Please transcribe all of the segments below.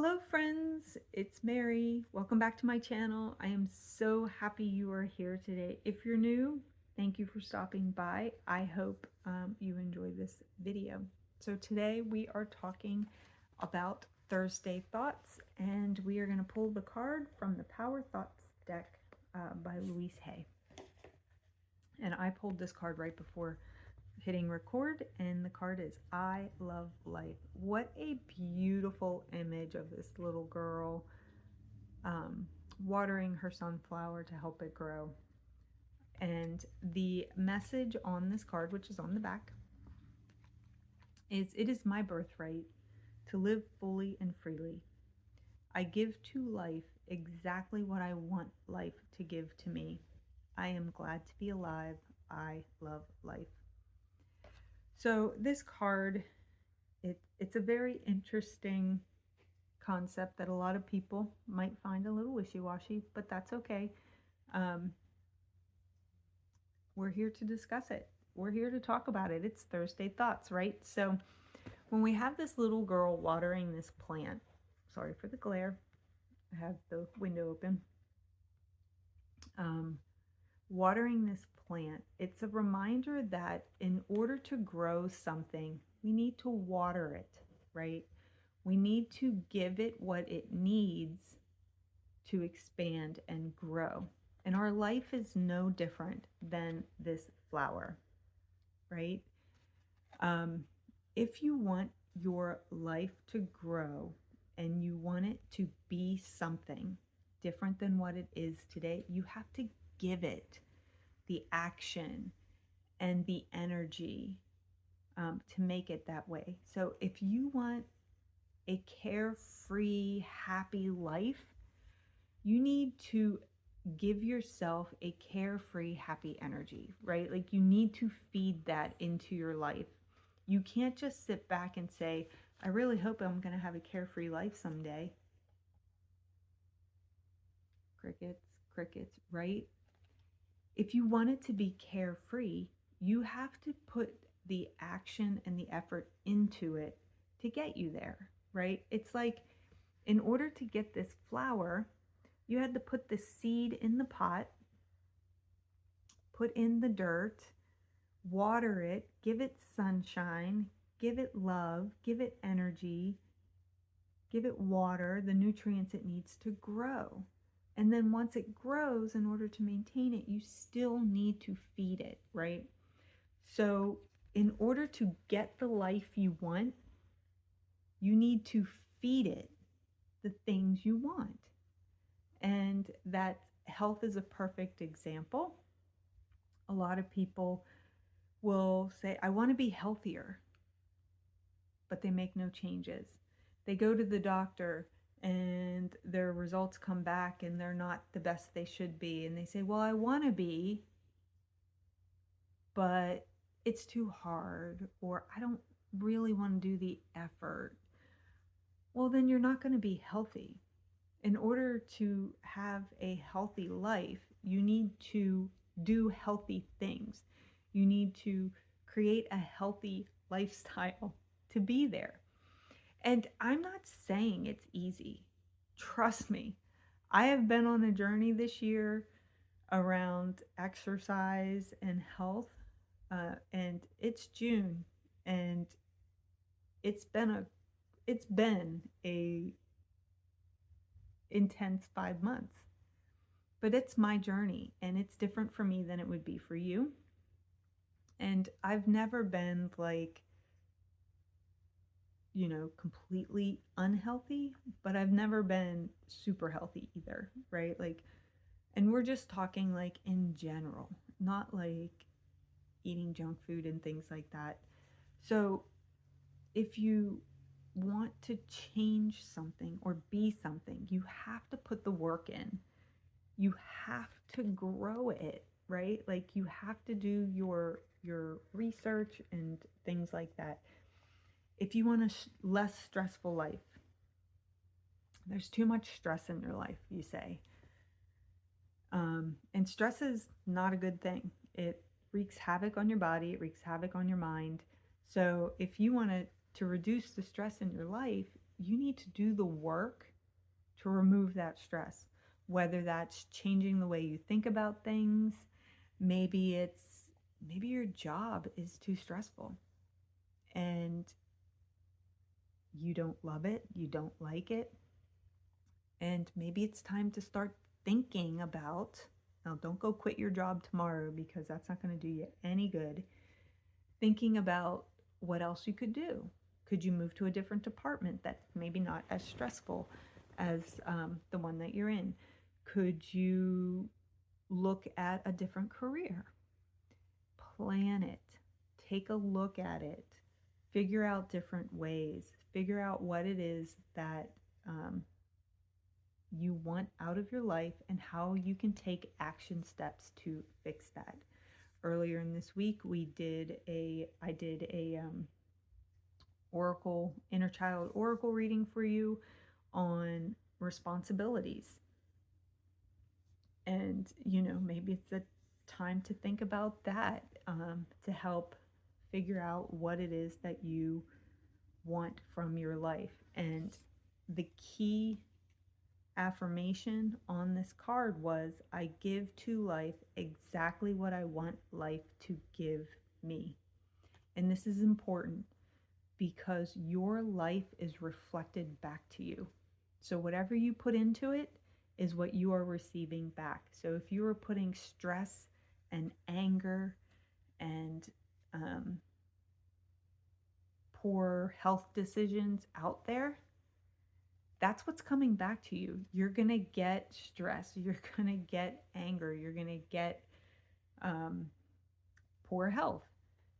Hello friends, it's Mary. Welcome back to my channel. I am so happy you are here today. If you're new, thank you for stopping by. I hope you enjoy this video. So today we are talking about Thursday thoughts, and we are going to pull the card from the Power Thoughts deck by Louise Hay. And I pulled this card right before hitting record, and the card is I love life. What a beautiful image of this little girl watering her sunflower to help it grow. And the message on this card, which is on the back, is it is my birthright to live fully and freely. I give to life exactly what I want life to give to me. I am glad to be alive. I love life. So this card, it's a very interesting concept that a lot of people might find a little wishy-washy, but that's okay. We're here to discuss it. We're here to talk about it. It's Thursday Thoughts, right? So when we have this little girl watering this plant, sorry for the glare, I have the window open, watering this plant, it's a reminder that in order to grow something, we need to water it, right? We need to give it what it needs to expand and grow. And our life is no different than this flower, right? If you want your life to grow and you want it to be something different than what it is today, you have to give it the action and the energy to make it that way. So if you want a carefree, happy life, you need to give yourself a carefree, happy energy, right? Like you need to feed that into your life. You can't just sit back and say, I really hope I'm going to have a carefree life someday. Crickets, crickets, right? If you want it to be carefree, you have to put the action and the effort into it to get you there, right? It's like in order to get this flower, you had to put the seed in the pot, put in the dirt, water it, give it sunshine, give it love, give it energy, give it water, the nutrients it needs to grow. And then once it grows, in order to maintain it, you still need to feed it, right? So in order to get the life you want, you need to feed it the things you want. And that health is a perfect example. A lot of people will say, I want to be healthier, but they make no changes. They go to the doctor and their results come back and they're not the best they should be. And they say, well, I want to be, but it's too hard, or I don't really want to do the effort. Well, then you're not going to be healthy. In order to have a healthy life, you need to do healthy things. You need to create a healthy lifestyle to be there. And I'm not saying it's easy. Trust me, I have been on a journey this year around exercise and health, and it's June, and it's been a intense 5 months. But it's my journey, and it's different for me than it would be for you. And I've never been like, completely unhealthy, but I've never been super healthy either, right? Like, and we're just talking like in general, not like eating junk food and things like that. So if you want to change something or be something, you have to put the work in. You have to grow it, right? Like you have to do your research and things like that. If you want a less stressful life, there's too much stress in your life, you say. And stress is not a good thing. It wreaks havoc on your body. It wreaks havoc on your mind. So if you want to reduce the stress in your life, you need to do the work to remove that stress, whether that's changing the way you think about things. Maybe your job is too stressful and you don't love it, you don't like it, and maybe it's time to start thinking about, now don't go quit your job tomorrow because that's not going to do you any good, thinking about what else you could do. Could you move to a different department that's maybe not as stressful as the one that you're in? Could you look at a different career? Plan it, take a look at it, figure out different ways, figure out what it is that you want out of your life and how you can take action steps to fix that. Earlier in this week, I did a oracle, inner child oracle reading for you on responsibilities. And, maybe it's a time to think about that, to help figure out what it is that you want from your life. And the key affirmation on this card was, I give to life exactly what I want life to give me. And this is important because your life is reflected back to you. So whatever you put into it is what you are receiving back. So if you are putting stress and anger and poor health decisions out there, that's what's coming back to you. You're going to get stress. You're going to get anger. You're going to get poor health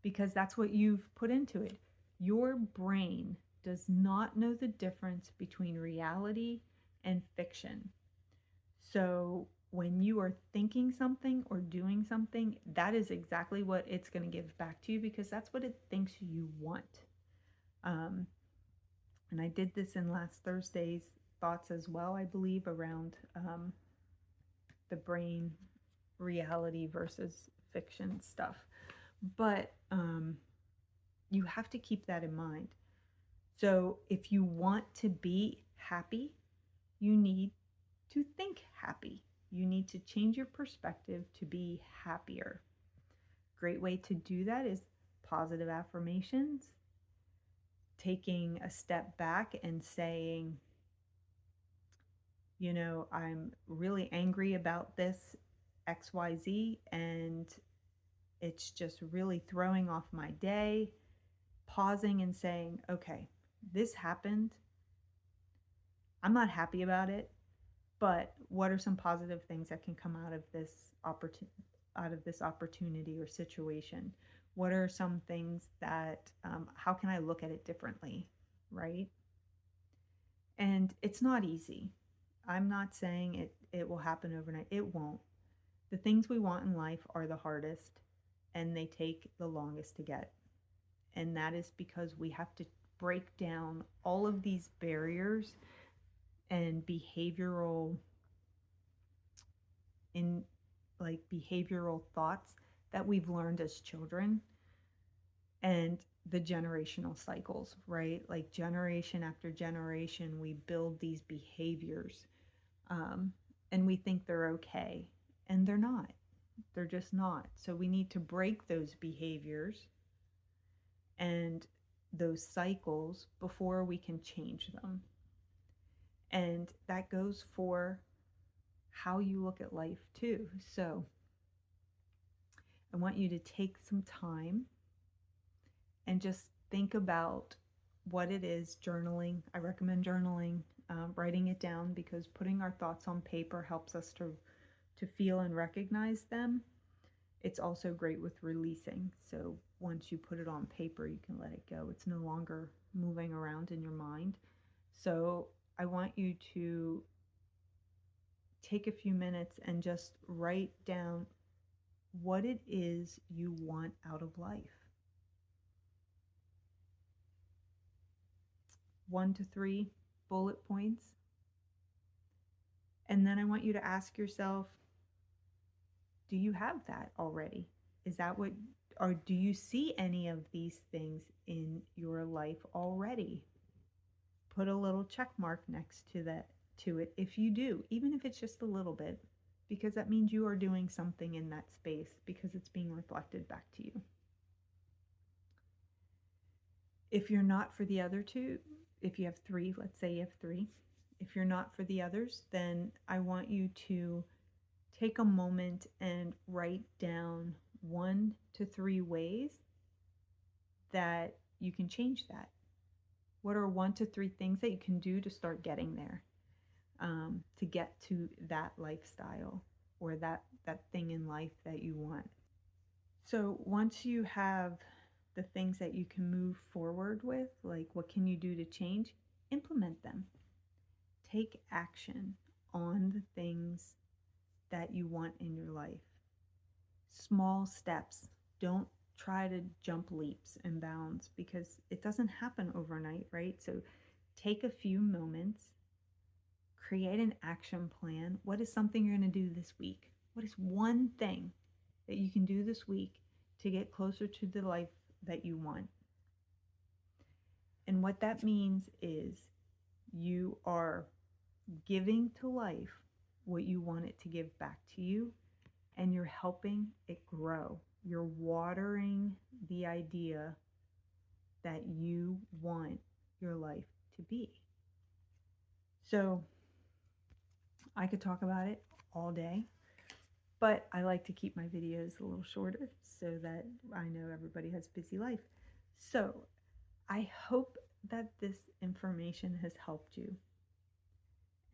because that's what you've put into it. Your brain does not know the difference between reality and fiction. So when you are thinking something or doing something, that is exactly what it's going to give back to you because that's what it thinks you want. And I did this in last Thursday's thoughts as well, I believe, around the brain reality versus fiction stuff. But you have to keep that in mind. So if you want to be happy, you need to think happy. You need to change your perspective to be happier. Great way to do that is positive affirmations, taking a step back and saying, I'm really angry about this XYZ and it's just really throwing off my day. Pausing and saying, okay, this happened. I'm not happy about it, but what are some positive things that can come out of this opportunity or situation? What are some things that, how can I look at it differently, right? And it's not easy. I'm not saying it will happen overnight. It won't. The things we want in life are the hardest and they take the longest to get. And that is because we have to break down all of these barriers and behavioral thoughts that we've learned as children and the generational cycles, right? Like generation after generation, we build these behaviors and we think they're okay, and they're not. They're just not. So we need to break those behaviors and those cycles before we can change them. And that goes for how you look at life too. So I want you to take some time and just think about what it is. Journaling. I recommend journaling, writing it down, because putting our thoughts on paper helps us to feel and recognize them. It's also great with releasing. So once you put it on paper, you can let it go. It's no longer moving around in your mind. So I want you to take a few minutes and just write down what it is you want out of life. 1 to 3 bullet points. And then I want you to ask yourself, do you have that already? Is that what, or do you see any of these things in your life already? put a little check mark next to it if you do, even if it's just a little bit, because that means you are doing something in that space because it's being reflected back to you. If you're not for the other two, if you have three, let's say you have three, if you're not for the others, then I want you to take a moment and write down 1 to 3 ways that you can change that. What are 1 to 3 things that you can do to start getting there, to get to that lifestyle or that thing in life that you want? So once you have the things that you can move forward with, like what can you do to change, implement them. Take action on the things that you want in your life. Small steps. Don't try to jump leaps and bounds because it doesn't happen overnight, right? So take a few moments, create an action plan. What is something you're going to do this week? What is one thing that you can do this week to get closer to the life that you want? And what that means is you are giving to life what you want it to give back to you, and you're helping it grow. You're watering the idea that you want your life to be. So I could talk about it all day, but I like to keep my videos a little shorter so that I know everybody has a busy life. So I hope that this information has helped you.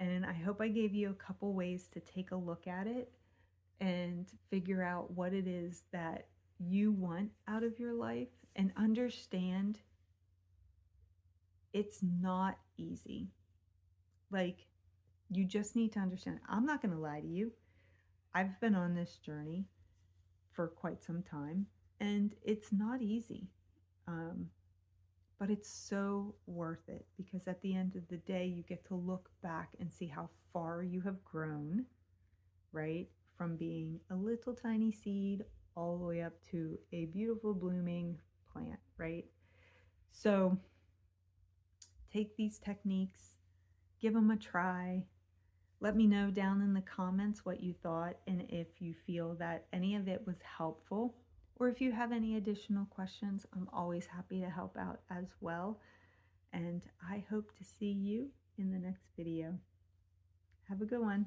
And I hope I gave you a couple ways to take a look at it and figure out what it is that you want out of your life, and understand it's not easy. Like, you just need to understand. I'm not going to lie to you. I've been on this journey for quite some time, and it's not easy. But it's so worth it, because at the end of the day, you get to look back and see how far you have grown, right? From being a little tiny seed all the way up to a beautiful blooming plant, right? So take these techniques, give them a try. Let me know down in the comments what you thought, and if you feel that any of it was helpful, or if you have any additional questions, I'm always happy to help out as well. And I hope to see you in the next video. Have a good one.